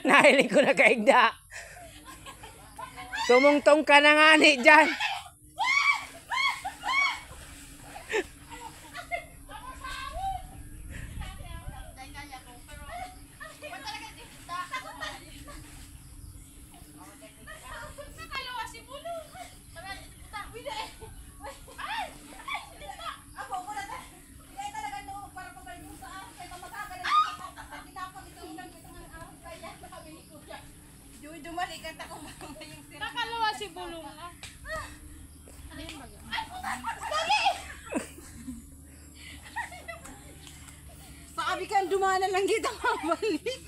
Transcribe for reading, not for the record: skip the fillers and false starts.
Nahiling ko na kaigda. Tumungtong ka na nga ni dyan. Nakalawa si Bulong ah. Ano yung baga? Sabi ka, dumana lang kita mabalik.